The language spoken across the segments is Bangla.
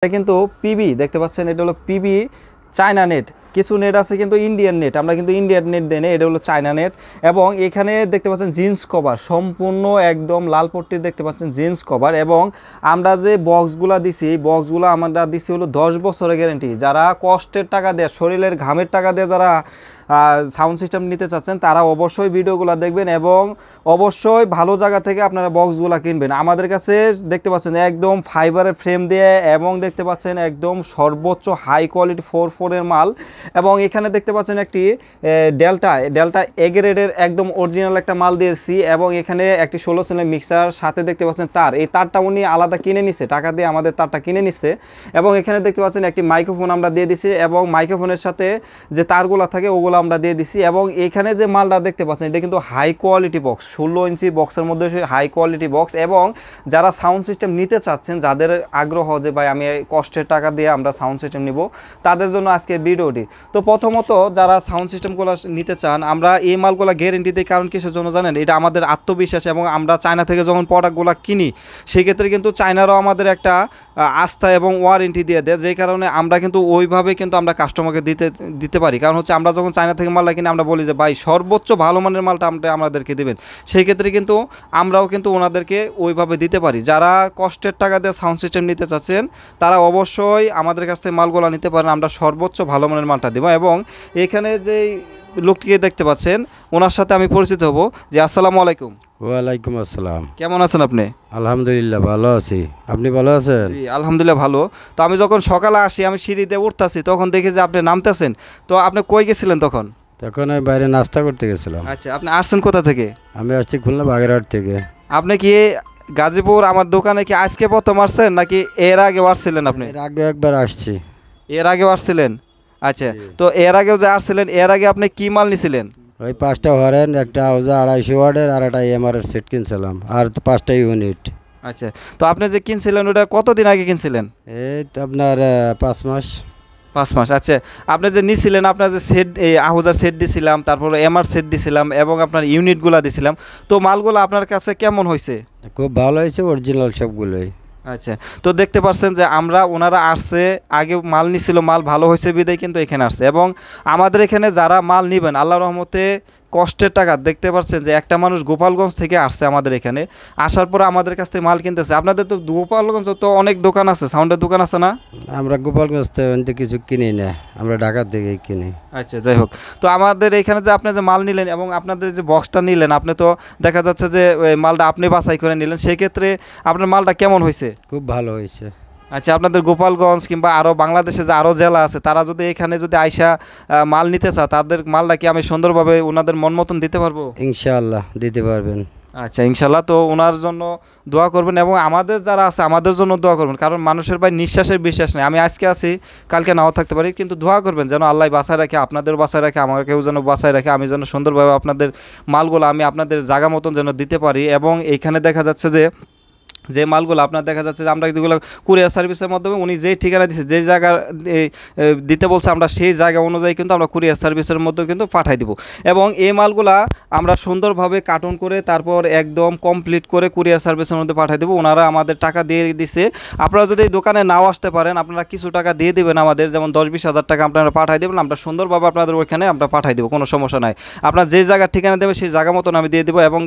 এটা কিন্তু পিবি দেখতে পাচ্ছেন, এটা হলো পিবি চায়না নেট। কিছু নেট আছে কিন্তু ইন্ডিয়ান নেট, আমরা কিন্তু ইন্ডিয়ান নেট দেই না, এটা হলো চায়না নেট। এবং এখানে দেখতে পাচ্ছেন জিন্স কভার, সম্পূর্ণ একদম লাল পট্টির দেখতে পাচ্ছেন জিন্স কভার। এবং আমরা যে বক্সগুলো দিছি, এই বক্সগুলো আমরা দিছি হলো 10 বছরের গ্যারেন্টি। যারা কষ্টের টাকা দেয়, শরীরের ঘামের টাকা দিয়ে যারা সাউন্ড সিস্টেম নিতে চাচ্ছেন, তারা অবশ্যই ভিডিওগুলো দেখবেন এবং অবশ্যই ভালো জায়গা থেকে আপনারা বক্সগুলো কিনবেন। আমাদের কাছে দেখতে পাচ্ছেন একদম ফাইবারের ফ্রেম দিয়ে, এবং দেখতে পাচ্ছেন একদম সর্বোচ্চ হাই কোয়ালিটি 4 এর মাল। এবং এখানে দেখতে পাচ্ছেন একটি ডেল্টা এ গ্রেডের একদম অরিজিনাল একটা মাল দিয়েছি। এবং এখানে একটি 16 চ্যানেল মিক্সার, সাথে দেখতে পাচ্ছেন তার, এই তারটা উনি আলাদা কিনে নিচ্ছে, টাকা দিয়ে আমাদের তারটা কিনে নিচ্ছে। এবং এখানে দেখতে পাচ্ছেন একটি মাইক্রোফোন আমরা দিয়ে দিছি, এবং মাইক্রোফোনের সাথে যে তারগুলো থাকে ওগুলো আমরা দিয়ে দিছি। এবং এখানে যে মালটা দেখতে পাচ্ছেন, এটা কিন্তু হাই কোয়ালিটি বক্স, 16 ইঞ্চি বক্সের মধ্যে হাই কোয়ালিটি বক্স। এবং যারা সাউন্ড সিস্টেম নিতে চাচ্ছেন, যাদের আগ্রহ যে ভাই আমি কষ্টের টাকা দিয়ে আমরা সাউন্ড সিস্টেম নিব, তাদের জন্য আজকে ভিডিওটি। তো প্রথমত যারা সাউন্ড সিস্টেমগুলো নিতে চান, আমরা এই মালগুলো গ্যারেন্টি দিই। কারণ কিসের জন্য জানেন? এটা আমাদের আত্মবিশ্বাস। এবং আমরা চায়না থেকে যখন প্রোডাক্টগুলো কিনি, সেক্ষেত্রে কিন্তু চায়নারাও আমাদের একটা আস্থা এবং ওয়ারেন্টি দিয়ে দেয়, যেই কারণে আমরা কিন্তু ওইভাবে কিন্তু আমরা কাস্টমারকে দিতে পারি। কারণ হচ্ছে আমরা যখন চায়না থেকে মালটা কিনে, আমরা বলি যে ভাই সর্বোচ্চ ভালো মানের মালটা আমাদেরকে দেবেন। সেই ক্ষেত্রে কিন্তু আমরাও কিন্তু ওনাদেরকে ওইভাবে দিতে পারি। যারা কষ্টের টাকা দিয়ে সাউন্ড সিস্টেম নিতে চাচ্ছেন, তারা অবশ্যই আমাদের কাছ থেকে মালগুলো নিতে পারেন, আমরা সর্বোচ্চ ভালো মানের মালটা দেবো। এবং এখানে যে লোকটিকে দেখতে পাচ্ছেন, ওনার সাথে আমি পরিচিত হব। যে আসসালামু আলাইকুম। ওয়ালাইকুম আসসালাম। কেমন আছেন আপনি? আলহামদুলিল্লাহ ভালো আছি, আপনি ভালো আছেন? জি আলহামদুলিল্লাহ ভালো। তো আমি যখন সকালে আসি, আমি সিঁড়িতে উঠতেছি, তখন দেখি যে আপনি নামতেছেন। তো আপনি কই গেছিলেন তখন? তখন আমি বাইরে নাস্তা করতে গেছিলাম। আচ্ছা, আপনি আসছেন কোথা থেকে? আমি আসছি খুলনা বাগেরহাট থেকে। আপনি কি গাজীপুর আমার দোকানে কি আজকে প্রথম আসছেন, নাকি এর আগেও আসছিলেন? আপনি এর আগে একবার আসছি। এর আগেও আসছিলেন? আচ্ছা, তো এর আগেও যে আসছিলেন, এর আগে আপনি কি মাল নিছিলেন? ওই 5টা হরেন, একটা হাউজা 250 ওয়ার্ডের, আর একটা এমআর এর সেট কিনছিলাম, আর 5টা ইউনিট। আচ্ছা, তো আপনি যে কিনছিলেন ওটা কতদিন আগে কিনছিলেন? এই তো আপনার 5 মাস। 5 মাস। আচ্ছা, আপনি যে নিছিলেন, আপনার যে সেট, এই আহুজার সেট দিছিলাম, তারপরে এমআর সেট দিছিলাম, এবং আপনার ইউনিটগুলো দিছিলাম, তো মালগুলো আপনার কাছে কেমন হয়েছে? খুব ভালো হয়েছে, অরিজিনাল সবগুলোই। আচ্ছা, তো দেখতে পাচ্ছেন যে ওনারা আসছে, আগে মাল নিছিল, মাল ভালো হয়েছে বিদায় কিন্তু এখানে আসছে। এবং আমাদের এখানে যারা মাল নেবেন, আল্লাহর রহমতে কষ্টের টাকা, দেখতে পাচ্ছেন যে একটা মানুষ গোপালগঞ্জ থেকে আসছে আমাদের এখানে, আসার পরে আমাদের কাছ থেকে মাল কিনতেছে। আপনাদের তো গোপালগঞ্জ তো অনেক দোকান আছে, সাউন্ডের দোকান আছে না? আমরা গোপালগঞ্জ থেকে কিছু কিনি না, আমরা ঢাকা থেকে কিনি। আচ্ছা, যাই হোক, তো আমাদের এখানে যে আপনি যে মাল নিলেন এবং আপনাদের যে বক্সটা নিলেন, আপনি তো দেখা যাচ্ছে যে ওই মালটা আপনি বাছাই করে নিলেন, সেই ক্ষেত্রে আপনার মালটা কেমন হয়েছে? খুব ভালো হয়েছে। আচ্ছা, আপনাদের গোপালগঞ্জ কিংবা আরও বাংলাদেশে যে আরও জেলা আছে, তারা যদি এখানে যদি আইসা মাল নিতে চায়, তাদের মালটা কি আমি সুন্দরভাবে ওনাদের মন মতন দিতে পারবো? ইনশাআল্লাহ দিতে পারবেন। আচ্ছা, ইনশাল্লাহ। তো ওনার জন্য দোয়া করবেন, এবং আমাদের যারা আছে আমাদের জন্য দোয়া করবেন। কারণ মানুষের ভাই নিঃশ্বাসের বিশ্বাস নেই, আমি আজকে আছি কালকে নাও থাকতে পারি, কিন্তু দোয়া করবেন যেন আল্লাহ বাঁচায় রাখে, আপনাদের বাঁচায় রাখে, আমাকেও যেন বাঁচায় রাখে, আমি যেন সুন্দরভাবে আপনাদের মালগুলো আমি আপনাদের জায়গা মতন যেন দিতে পারি। এবং এইখানে দেখা যাচ্ছে যে মালগুলো আপনার দেখা যাচ্ছে যে আমরা এগুলো কুরিয়ার সার্ভিসের মাধ্যমে, উনি যেই ঠিকানা দিচ্ছে, যেই জায়গা দিতে বলছে, আমরা সেই জায়গা অনুযায়ী কিন্তু আমরা কুরিয়ার সার্ভিসের মধ্যেও কিন্তু পাঠাই দিব। এবং এই মালগুলা আমরা সুন্দরভাবে কার্টুন করে তারপর একদম কমপ্লিট করে কুরিয়ার সার্ভিসের মধ্যে পাঠাই দেবো। ওনারা আমাদের টাকা দিয়ে দিছে। আপনারা যদি এই দোকানে নাও আসতে পারেন, আপনারা কিছু টাকা দিয়ে দেবেন আমাদের, যেমন 10-20 হাজার টাকা আপনারা পাঠাই দেবেন, আমরা সুন্দরভাবে আপনাদের ওইখানে আমরা পাঠাই দেবো, কোনো সমস্যা নাই। আপনার যে জায়গার ঠিকানা দেবে সেই জায়গা মতন আমি দিয়ে দেবো। এবং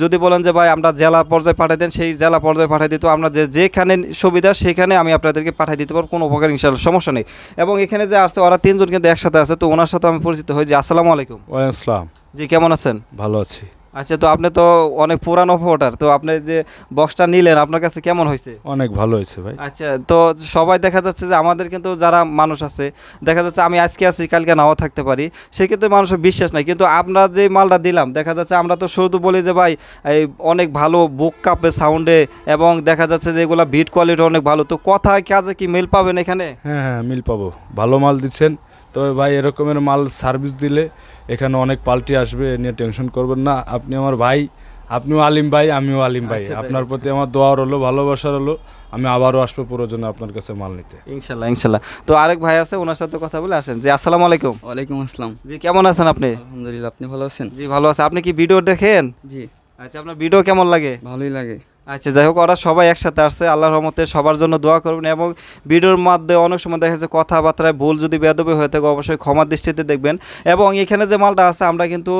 যদি বলেন যে ভাই আমরা জেলা পর্যায়ে পাঠাই দেন, সেই জেলা পর্যায়ে পাঠিয়ে দিতে, আমরা যেখানে সুবিধা সেখানে আমি আপনাদেরকে পাঠিয়ে দিতে পারবো, কোনো উপকার ইনশাআল্লাহ সমস্যা নেই। এবং এখানে যে আসছে ওরা 3 জন কিন্তু একসাথে আছে, তো ওনার সাথে আমি পরিচিত হই। যে আসসালামু আলাইকুম। ওয়ালাইকুম আসসালাম। জি, কেমন আছেন? ভালো আছি। আচ্ছা, তো আপনি তো অনেক পুরানো ভোটার, তো আপনি যে বক্সটা নিলেন, আপনার কাছে কেমন হয়েছে? অনেক ভালো হয়েছে ভাই। আচ্ছা, তো সবাই দেখা যাচ্ছে যে আমাদের কিন্তু যারা মানুষ আছে, দেখা যাচ্ছে আমি আজকে আছি কালকে নাও থাকতে পারি, সেক্ষেত্রে মানুষের বিশ্বাস নাই। কিন্তু আমরা যে মালটা দিলাম, দেখা যাচ্ছে আমরা তো শুধু বলি যে ভাই এই অনেক ভালো বুক কাপে সাউন্ডে, এবং দেখা যাচ্ছে যে এগুলো বিট কোয়ালিটি অনেক ভালো। তো কথায় কাজে কি মিল পাবেন এখানে? হ্যাঁ হ্যাঁ, মিল পাবো, ভালো মাল দিচ্ছেন। তবে ভাই এরকমের মাল সার্ভিস দিলে এখানে অনেক পাল্টি আসবে, এ নিয়ে টেনশন করবেন না। আপনি আমার ভাই, আপনিও আলিম ভাই, আমিও আলিম ভাই। আচ্ছা, আপনার প্রতি আমার দোয়ার হলো, ভালোবাসার হলো। আমি আবারও আসবো প্রয়োজনে আপনার কাছে মাল নিতে, ইনশাল্লাহ ইনশাল্লাহ। তো আরেক ভাই আছে, ওনার সাথে কথা বলে আসেন। জি আসসালামু আলাইকুম। ওয়ালাইকুম আসসালাম। জি, কেমন আছেন আপনি? আলহামদুলিল্লাহ, আপনি ভালো আছেন? জি ভালো আছে। আপনি কি ভিডিও দেখেন? জি, আচ্ছা, আপনার ভিডিও কেমন লাগে? ভালোই লাগে। আচ্ছা, যাই হোক, ওরা সবাই একসাথে আসছে, আল্লাহর রহমতে সবার জন্য দোয়া করবেন। এবং ভিডিওর মধ্যে অনেক সময় দেখা যাচ্ছে কথাবার্তায় ভুল যদি বেয়াদবি হয়ে থাকে অবশ্যই ক্ষমার দৃষ্টিতে দেখবেন। এবং এখানে যে মালটা আছে আমরা কিন্তু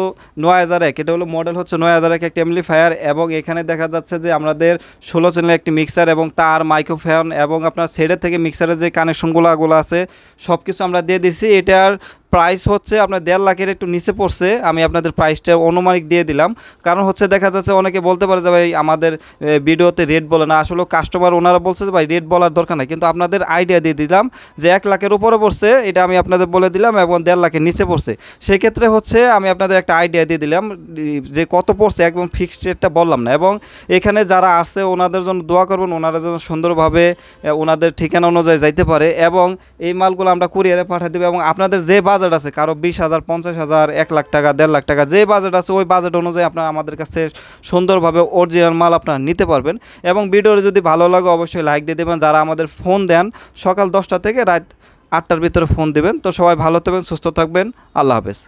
9001, এটা হলো মডেল হচ্ছে 9001 একটা অ্যাম্পলিফায়ার। এবং এখানে দেখা যাচ্ছে যে আমাদের 16 চ্যানেলের একটি মিক্সার এবং তার মাইক্রোফোন এবং আপনার সেটের থেকে মিক্সারের যে কানেকশনগুলো আছে সব কিছু আমরা দিয়ে দিছি। এটার প্রাইস হচ্ছে আপনার 1.5 লাখের একটু নিচে পড়ছে। আমি আপনাদের প্রাইসটা অনুমানিক দিয়ে দিলাম, কারণ হচ্ছে দেখা যাচ্ছে অনেকে বলতে পারে যে ভাই আমাদের ভিডিওতে রেট বলে না। আসলে কাস্টমার ওনারা বলছে যে ভাই রেট বলার দরকার নাই, কিন্তু আপনাদের আইডিয়া দিয়ে দিলাম যে 1 লাখের উপরে পড়ছে, এটা আমি আপনাদের বলে দিলাম, এবং 1.5 লাখের নিচে পড়ছে। সেক্ষেত্রে হচ্ছে আমি আপনাদের একটা আইডিয়া দিয়ে দিলাম যে কত পড়ছে, একদম ফিক্সড রেটটা বললাম না। এবং এখানে যারা আসছে ওনাদের জন্য দোয়া করবেন, ওনারা যেন সুন্দরভাবে ওনাদের ঠিকানা অনুযায়ী যাইতে পারে। এবং এই মালগুলো আমরা কুরিয়ারে পাঠিয়ে দেবো। এবং আপনাদের যে বাজেট আছে, কারো 20,000, 50,000, 1 লাখ টাকা, 1.5 লাখ টাকা, যে বাজেট আছে ওই বাজেট অনুযায়ী আপনারা আমাদের কাছে সুন্দরভাবে অরিজিনাল মাল আপনারা নিতে পারবেন। এবং ভিডিওটি যদি ভালো লাগে অবশ্যই লাইক দিয়ে দেবেন। যারা আমাদের ফোন দেন সকাল 10টা থেকে রাত 8টার ভিতরে ফোন দেবেন। তো সবাই ভালো থাকবেন, সুস্থ থাকবেন, আল্লাহ হাফেজ।